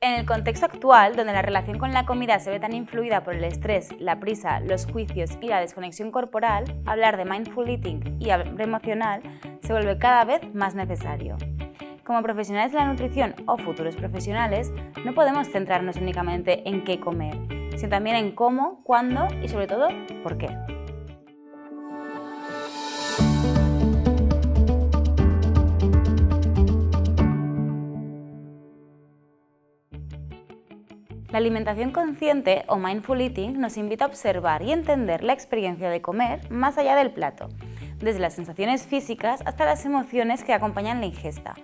En el contexto actual, donde la relación con la comida se ve tan influida por el estrés, la prisa, los juicios y la desconexión corporal, hablar de mindful eating y hambre emocional se vuelve cada vez más necesario. Como profesionales de la nutrición o futuros profesionales, no podemos centrarnos únicamente en qué comer, sino también en cómo, cuándo y sobre todo, por qué. La alimentación consciente o mindful eating nos invita a observar y entender la experiencia de comer más allá del plato, desde las sensaciones físicas hasta las emociones que acompañan la ingesta.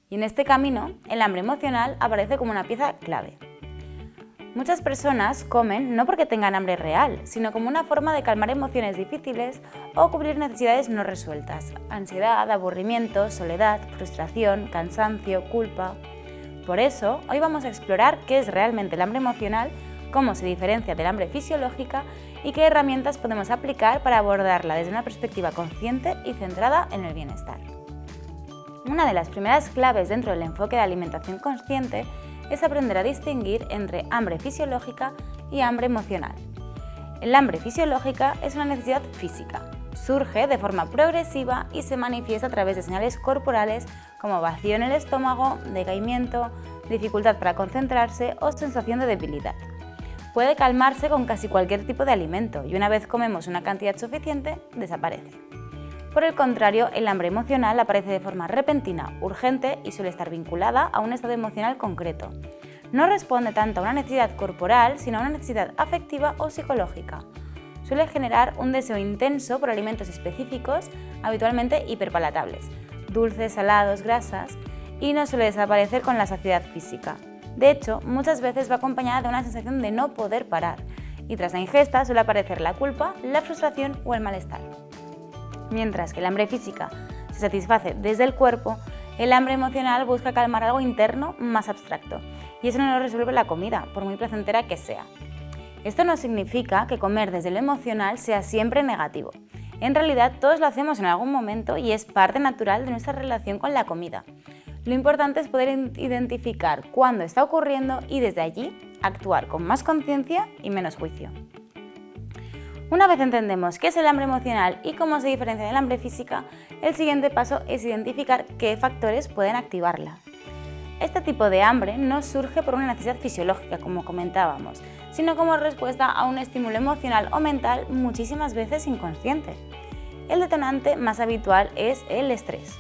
Y en este camino, el hambre emocional aparece como una pieza clave. Muchas personas comen no porque tengan hambre real, sino como una forma de calmar emociones difíciles o cubrir necesidades no resueltas: ansiedad, aburrimiento, soledad, frustración, cansancio, culpa. Por eso, hoy vamos a explorar qué es realmente el hambre emocional, cómo se diferencia del hambre fisiológica y qué herramientas podemos aplicar para abordarla desde una perspectiva consciente y centrada en el bienestar. Una de las primeras claves dentro del enfoque de alimentación consciente es aprender a distinguir entre hambre fisiológica y hambre emocional. El hambre fisiológica es una necesidad física. Surge de forma progresiva y se manifiesta a través de señales corporales como vacío en el estómago, decaimiento, dificultad para concentrarse o sensación de debilidad. Puede calmarse con casi cualquier tipo de alimento y una vez comemos una cantidad suficiente, desaparece. Por el contrario, el hambre emocional aparece de forma repentina, urgente y suele estar vinculada a un estado emocional concreto. No responde tanto a una necesidad corporal, sino a una necesidad afectiva o psicológica. Suele generar un deseo intenso por alimentos específicos, habitualmente hiperpalatables, dulces, salados, grasas, y no suele desaparecer con la saciedad física. De hecho, muchas veces va acompañada de una sensación de no poder parar, y tras la ingesta suele aparecer la culpa, la frustración o el malestar. Mientras que el hambre física se satisface desde el cuerpo, el hambre emocional busca calmar algo interno más abstracto, y eso no lo resuelve la comida, por muy placentera que sea. Esto no significa que comer desde lo emocional sea siempre negativo. En realidad, todos lo hacemos en algún momento y es parte natural de nuestra relación con la comida. Lo importante es poder identificar cuándo está ocurriendo y desde allí actuar con más conciencia y menos juicio. Una vez entendemos qué es el hambre emocional y cómo se diferencia del hambre física, el siguiente paso es identificar qué factores pueden activarla. Este tipo de hambre no surge por una necesidad fisiológica, como comentábamos, sino como respuesta a un estímulo emocional o mental muchísimas veces inconsciente. El detonante más habitual es el estrés.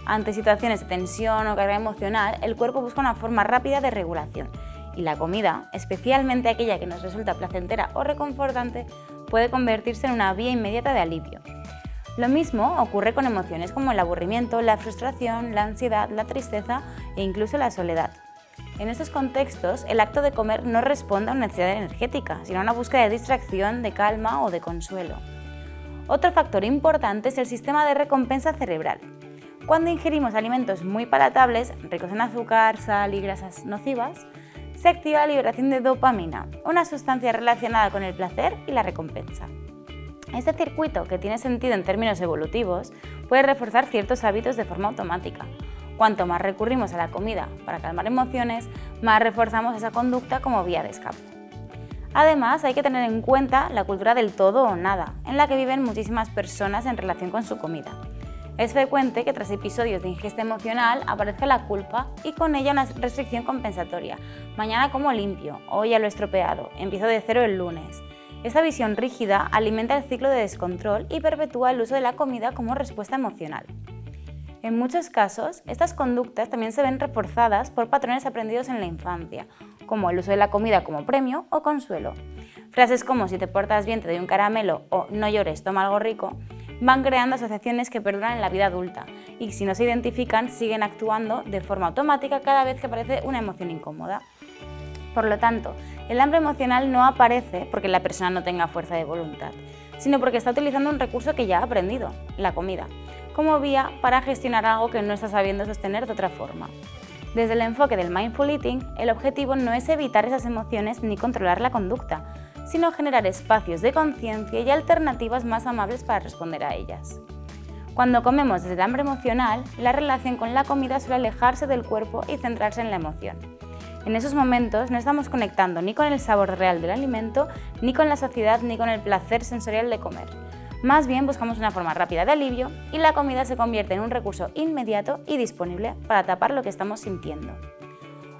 Ante situaciones de tensión o carga emocional, el cuerpo busca una forma rápida de regulación, y la comida, especialmente aquella que nos resulta placentera o reconfortante, puede convertirse en una vía inmediata de alivio. Lo mismo ocurre con emociones como el aburrimiento, la frustración, la ansiedad, la tristeza e incluso la soledad. En estos contextos, el acto de comer no responde a una necesidad energética, sino a una búsqueda de distracción, de calma o de consuelo. Otro factor importante es el sistema de recompensa cerebral. Cuando ingerimos alimentos muy palatables, ricos en azúcar, sal y grasas nocivas, se activa la liberación de dopamina, una sustancia relacionada con el placer y la recompensa. Este circuito, que tiene sentido en términos evolutivos, puede reforzar ciertos hábitos de forma automática. Cuanto más recurrimos a la comida para calmar emociones, más reforzamos esa conducta como vía de escape. Además, hay que tener en cuenta la cultura del todo o nada, en la que viven muchísimas personas en relación con su comida. Es frecuente que tras episodios de ingesta emocional aparezca la culpa y con ella una restricción compensatoria. Mañana como limpio, hoy ya lo he estropeado, empiezo de cero el lunes. Esta visión rígida alimenta el ciclo de descontrol y perpetúa el uso de la comida como respuesta emocional. En muchos casos, estas conductas también se ven reforzadas por patrones aprendidos en la infancia, como el uso de la comida como premio o consuelo. Frases como "si te portas bien te doy un caramelo" o "no llores, toma algo rico" van creando asociaciones que perduran en la vida adulta y, si no se identifican, siguen actuando de forma automática cada vez que aparece una emoción incómoda. Por lo tanto, el hambre emocional no aparece porque la persona no tenga fuerza de voluntad, sino porque está utilizando un recurso que ya ha aprendido, la comida, como vía para gestionar algo que no está sabiendo sostener de otra forma. Desde el enfoque del mindful eating, el objetivo no es evitar esas emociones ni controlar la conducta, sino generar espacios de conciencia y alternativas más amables para responder a ellas. Cuando comemos desde el hambre emocional, la relación con la comida suele alejarse del cuerpo y centrarse en la emoción. En esos momentos no estamos conectando ni con el sabor real del alimento, ni con la saciedad, ni con el placer sensorial de comer. Más bien buscamos una forma rápida de alivio y la comida se convierte en un recurso inmediato y disponible para tapar lo que estamos sintiendo.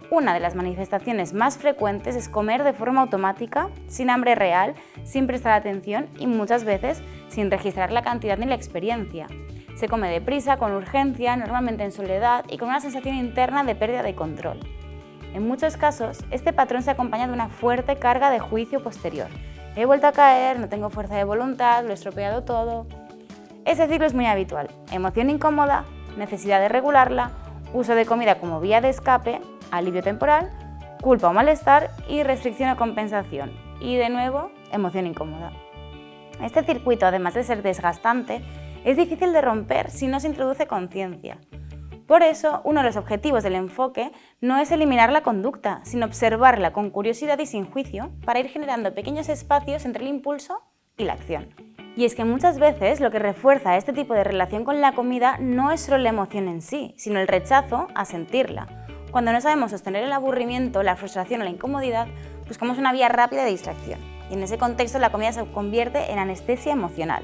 Una de las manifestaciones más frecuentes es comer de forma automática, sin hambre real, sin prestar atención y muchas veces sin registrar la cantidad ni la experiencia. Se come deprisa, con urgencia, normalmente en soledad y con una sensación interna de pérdida de control. En muchos casos, este patrón se acompaña de una fuerte carga de juicio posterior. He vuelto a caer, no tengo fuerza de voluntad, lo he estropeado todo. Ese ciclo es muy habitual. Emoción incómoda, necesidad de regularla, uso de comida como vía de escape, alivio temporal, culpa o malestar y restricción o compensación. Y de nuevo, emoción incómoda. Este circuito, además de ser desgastante, es difícil de romper si no se introduce conciencia. Por eso, uno de los objetivos del enfoque no es eliminar la conducta, sino observarla con curiosidad y sin juicio para ir generando pequeños espacios entre el impulso y la acción. Y es que muchas veces lo que refuerza este tipo de relación con la comida no es solo la emoción en sí, sino el rechazo a sentirla. Cuando no sabemos sostener el aburrimiento, la frustración o la incomodidad, buscamos una vía rápida de distracción. Y en ese contexto la comida se convierte en anestesia emocional.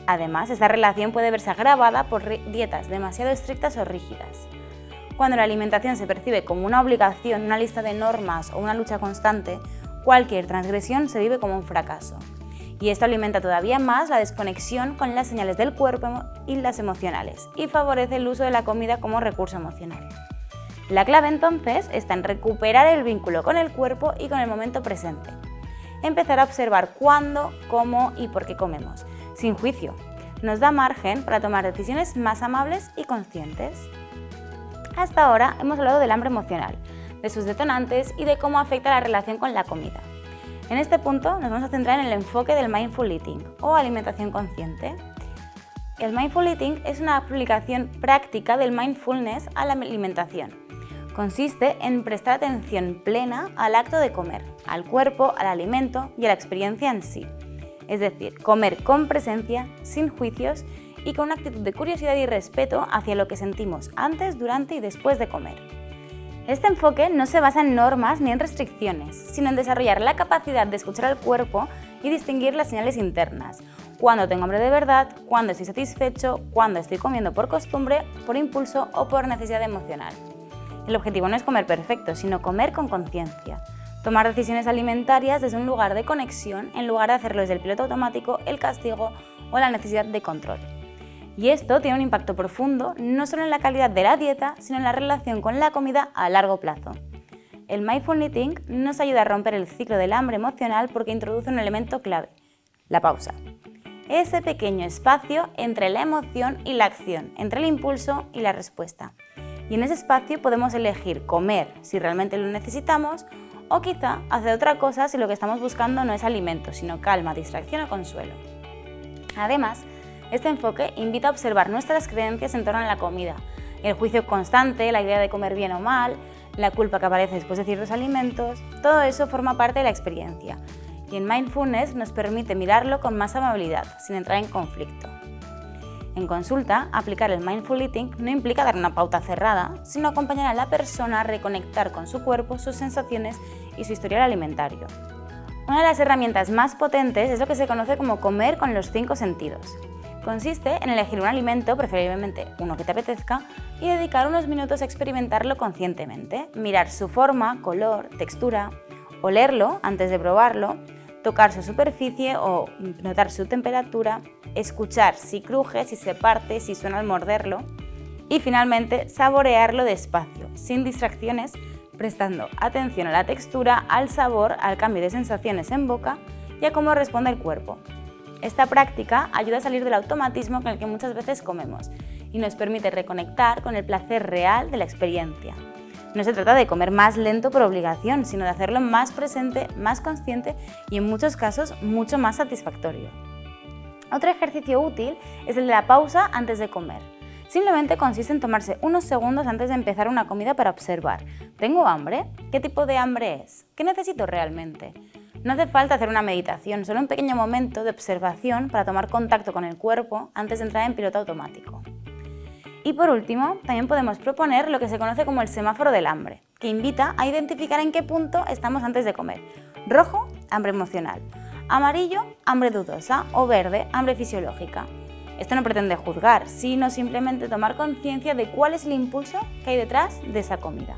Además, esta relación puede verse agravada por dietas demasiado estrictas o rígidas. Cuando la alimentación se percibe como una obligación, una lista de normas o una lucha constante, cualquier transgresión se vive como un fracaso. Y esto alimenta todavía más la desconexión con las señales del cuerpo y las emocionales, y favorece el uso de la comida como recurso emocional. La clave entonces está en recuperar el vínculo con el cuerpo y con el momento presente. Empezar a observar cuándo, cómo y por qué comemos, sin juicio. Nos da margen para tomar decisiones más amables y conscientes. Hasta ahora hemos hablado del hambre emocional, de sus detonantes y de cómo afecta la relación con la comida. En este punto nos vamos a centrar en el enfoque del Mindful Eating o alimentación consciente. El Mindful Eating es una aplicación práctica del mindfulness a la alimentación. Consiste en prestar atención plena al acto de comer, al cuerpo, al alimento y a la experiencia en sí. Es decir, comer con presencia, sin juicios y con una actitud de curiosidad y respeto hacia lo que sentimos antes, durante y después de comer. Este enfoque no se basa en normas ni en restricciones, sino en desarrollar la capacidad de escuchar al cuerpo y distinguir las señales internas. Cuándo tengo hambre de verdad, cuándo estoy satisfecho, cuándo estoy comiendo por costumbre, por impulso o por necesidad emocional. El objetivo no es comer perfecto, sino comer con conciencia. Tomar decisiones alimentarias desde un lugar de conexión en lugar de hacerlo desde el piloto automático, el castigo o la necesidad de control. Y esto tiene un impacto profundo no solo en la calidad de la dieta, sino en la relación con la comida a largo plazo. El Mindful Eating nos ayuda a romper el ciclo del hambre emocional porque introduce un elemento clave, la pausa. Ese pequeño espacio entre la emoción y la acción, entre el impulso y la respuesta. Y en ese espacio podemos elegir comer si realmente lo necesitamos o quizá hacer otra cosa si lo que estamos buscando no es alimento, sino calma, distracción o consuelo. Además, este enfoque invita a observar nuestras creencias en torno a la comida, el juicio constante, la idea de comer bien o mal, la culpa que aparece después de ciertos alimentos, todo eso forma parte de la experiencia. Y en Mindfulness nos permite mirarlo con más amabilidad, sin entrar en conflicto. En consulta, aplicar el Mindful Eating no implica dar una pauta cerrada, sino acompañar a la persona a reconectar con su cuerpo, sus sensaciones y su historial alimentario. Una de las herramientas más potentes es lo que se conoce como comer con los 5 sentidos. Consiste en elegir un alimento, preferiblemente uno que te apetezca, y dedicar unos minutos a experimentarlo conscientemente, mirar su forma, color, textura, olerlo antes de probarlo, tocar su superficie o notar su temperatura, escuchar si cruje, si se parte, si suena al morderlo y finalmente saborearlo despacio, sin distracciones, prestando atención a la textura, al sabor, al cambio de sensaciones en boca y a cómo responde el cuerpo. Esta práctica ayuda a salir del automatismo con el que muchas veces comemos y nos permite reconectar con el placer real de la experiencia. No se trata de comer más lento por obligación, sino de hacerlo más presente, más consciente y en muchos casos mucho más satisfactorio. Otro ejercicio útil es el de la pausa antes de comer. Simplemente consiste en tomarse unos segundos antes de empezar una comida para observar. ¿Tengo hambre? ¿Qué tipo de hambre es? ¿Qué necesito realmente? No hace falta hacer una meditación, solo un pequeño momento de observación para tomar contacto con el cuerpo antes de entrar en piloto automático. Y por último, también podemos proponer lo que se conoce como el semáforo del hambre. que invita a identificar en qué punto estamos antes de comer. Rojo, hambre emocional. Amarillo, hambre dudosa. O verde, hambre fisiológica. Esto no pretende juzgar, sino simplemente tomar conciencia de cuál es el impulso que hay detrás de esa comida.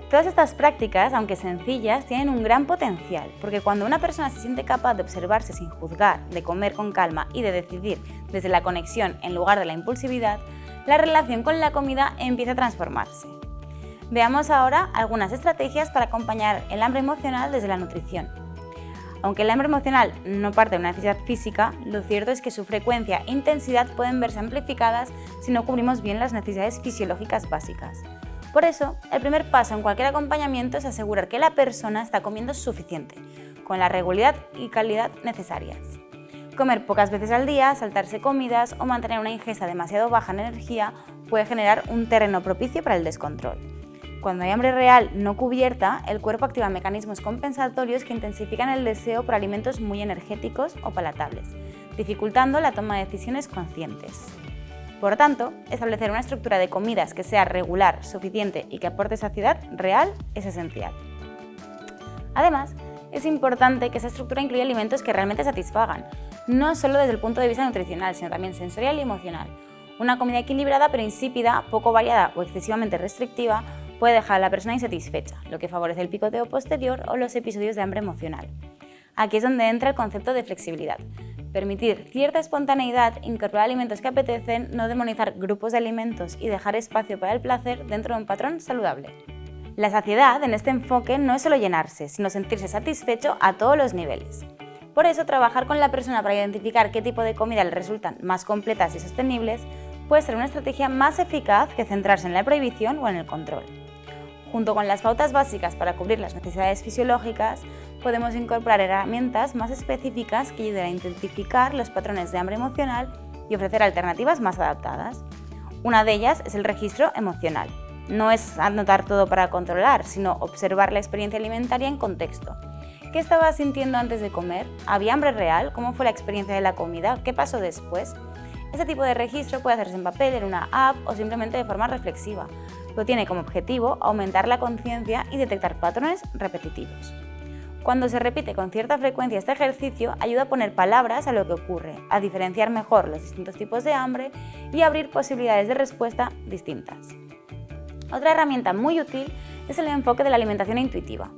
Todas estas prácticas, aunque sencillas, tienen un gran potencial, porque cuando una persona se siente capaz de observarse sin juzgar, de comer con calma y de decidir desde la conexión en lugar de la impulsividad, la relación con la comida empieza a transformarse. Veamos ahora algunas estrategias para acompañar el hambre emocional desde la nutrición. Aunque el hambre emocional no parte de una necesidad física, lo cierto es que su frecuencia e intensidad pueden verse amplificadas si no cubrimos bien las necesidades fisiológicas básicas. Por eso, el primer paso en cualquier acompañamiento es asegurar que la persona está comiendo suficiente, con la regularidad y calidad necesarias. Comer pocas veces al día, saltarse comidas o mantener una ingesta demasiado baja en energía puede generar un terreno propicio para el descontrol. Cuando hay hambre real no cubierta, el cuerpo activa mecanismos compensatorios que intensifican el deseo por alimentos muy energéticos o palatables, dificultando la toma de decisiones conscientes. Por tanto, establecer una estructura de comidas que sea regular, suficiente y que aporte saciedad real es esencial. Además, es importante que esa estructura incluya alimentos que realmente satisfagan, no solo desde el punto de vista nutricional, sino también sensorial y emocional. Una comida equilibrada pero insípida, poco variada o excesivamente restrictiva puede dejar a la persona insatisfecha, lo que favorece el picoteo posterior o los episodios de hambre emocional. Aquí es donde entra el concepto de flexibilidad. Permitir cierta espontaneidad, incorporar alimentos que apetecen, no demonizar grupos de alimentos y dejar espacio para el placer dentro de un patrón saludable. La saciedad en este enfoque no es solo llenarse, sino sentirse satisfecho a todos los niveles. Por eso, trabajar con la persona para identificar qué tipo de comida le resultan más completas y sostenibles puede ser una estrategia más eficaz que centrarse en la prohibición o en el control. Junto con las pautas básicas para cubrir las necesidades fisiológicas, podemos incorporar herramientas más específicas que ayuden a identificar los patrones de hambre emocional y ofrecer alternativas más adaptadas. Una de ellas es el registro emocional. No es anotar todo para controlar, sino observar la experiencia alimentaria en contexto. ¿Qué estabas sintiendo antes de comer? ¿Había hambre real? ¿Cómo fue la experiencia de la comida? ¿Qué pasó después? Este tipo de registro puede hacerse en papel, en una app o simplemente de forma reflexiva. Pero tiene como objetivo aumentar la conciencia y detectar patrones repetitivos. Cuando se repite con cierta frecuencia este ejercicio, ayuda a poner palabras a lo que ocurre, a diferenciar mejor los distintos tipos de hambre y a abrir posibilidades de respuesta distintas. Otra herramienta muy útil es el enfoque de la alimentación intuitiva.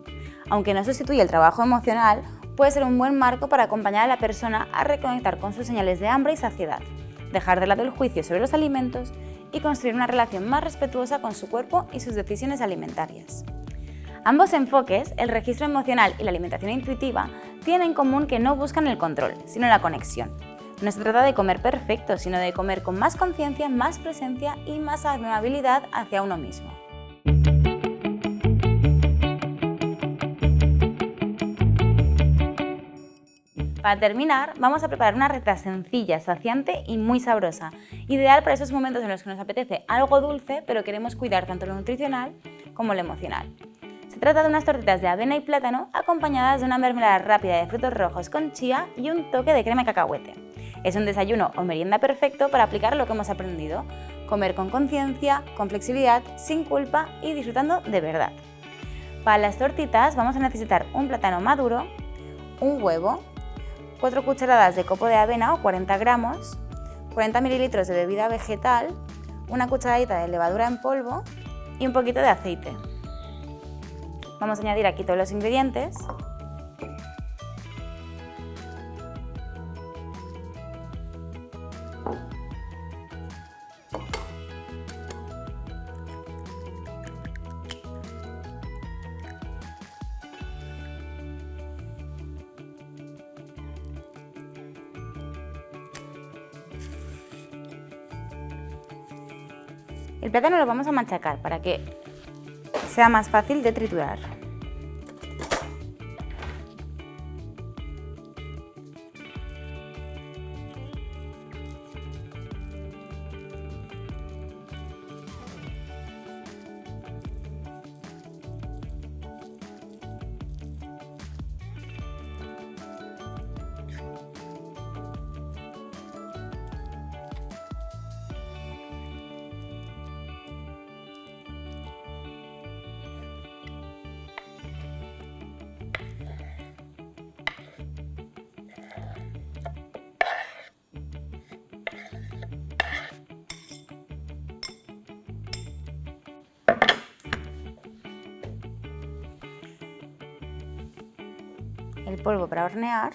Aunque no sustituye el trabajo emocional, puede ser un buen marco para acompañar a la persona a reconectar con sus señales de hambre y saciedad, dejar de lado el juicio sobre los alimentos y construir una relación más respetuosa con su cuerpo y sus decisiones alimentarias. Ambos enfoques, el registro emocional y la alimentación intuitiva, tienen en común que no buscan el control, sino la conexión. No se trata de comer perfecto, sino de comer con más conciencia, más presencia y más amabilidad hacia uno mismo. Para terminar, vamos a preparar una receta sencilla, saciante y muy sabrosa, ideal para esos momentos en los que nos apetece algo dulce, pero queremos cuidar tanto lo nutricional como lo emocional. Se trata de unas tortitas de avena y plátano acompañadas de una mermelada rápida de frutos rojos con chía y un toque de crema de cacahuete. Es un desayuno o merienda perfecto para aplicar lo que hemos aprendido, comer con conciencia, con flexibilidad, sin culpa y disfrutando de verdad. Para las tortitas vamos a necesitar un plátano maduro, un huevo, 4 cucharadas de copo de avena o 40 gramos, 40 mililitros de bebida vegetal, una cucharadita de levadura en polvo y un poquito de aceite. Vamos a añadir aquí todos los ingredientes. El plátano lo vamos a machacar para que sea más fácil de triturar. el polvo para hornear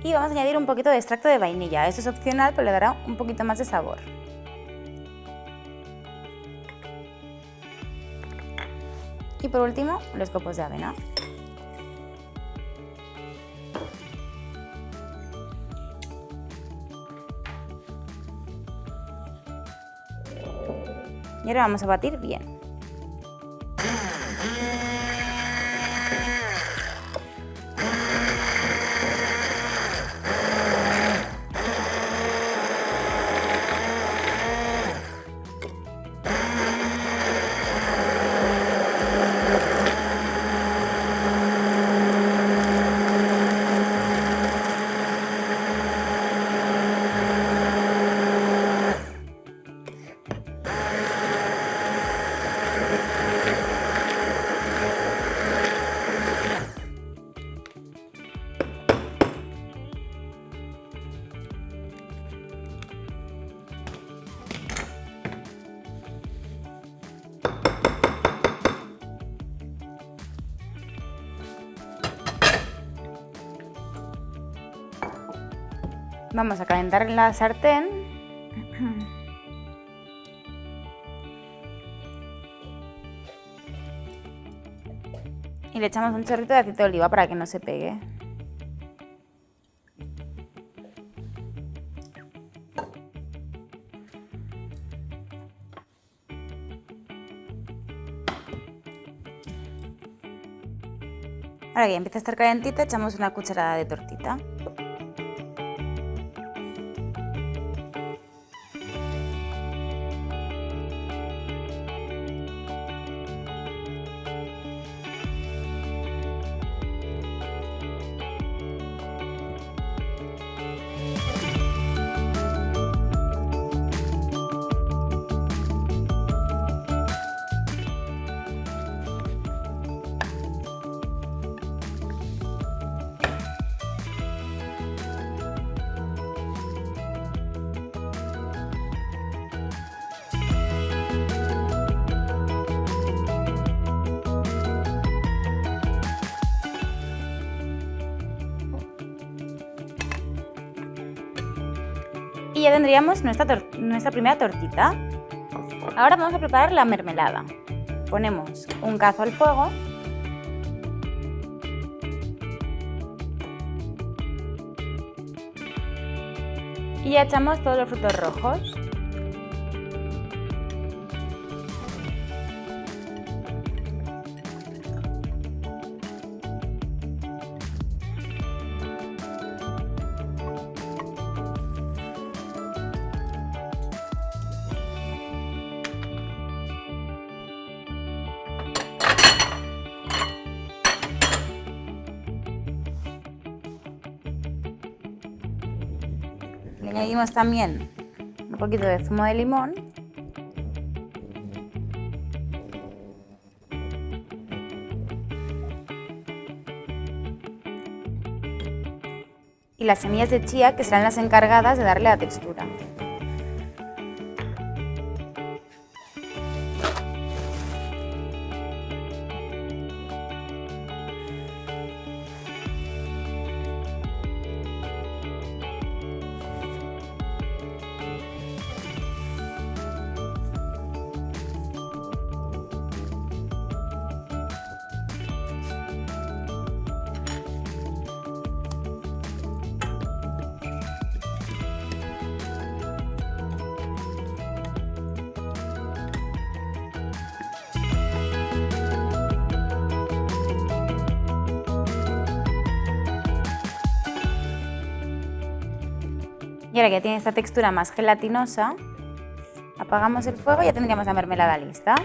y vamos a añadir un poquito de extracto de vainilla. Esto es opcional, pero le dará un poquito más de sabor. Y por último, los copos de avena. Y ahora vamos a batir bien. Vamos a calentar la sartén y le echamos un chorrito de aceite de oliva para que no se pegue. Ahora que ya empieza a estar calentita, echamos una cucharada de tortita. Y ya tendríamos nuestra primera tortita. Ahora vamos a preparar la mermelada. Ponemos un cazo al fuego y ya echamos todos los frutos rojos. Le añadimos también un poquito de zumo de limón y las semillas de chía, que serán las encargadas de darle la textura. Y ahora que tiene esta textura más gelatinosa, apagamos el fuego y ya tendríamos la mermelada lista.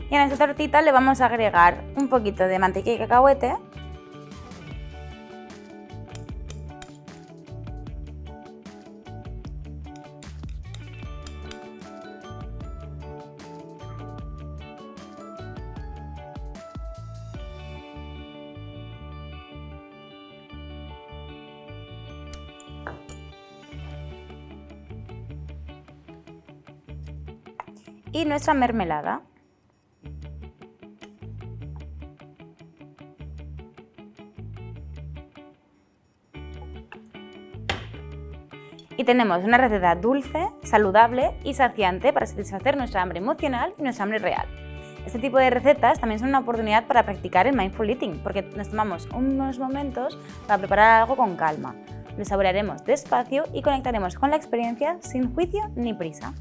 Y a nuestra tortita le vamos a agregar un poquito de mantequilla de cacahuete . Y nuestra mermelada. Y tenemos una receta dulce, saludable y saciante para satisfacer nuestra hambre emocional y nuestra hambre real. Este tipo de recetas también son una oportunidad para practicar el mindful eating, porque nos tomamos unos momentos para preparar algo con calma. Lo saborearemos despacio y conectaremos con la experiencia sin juicio ni prisa.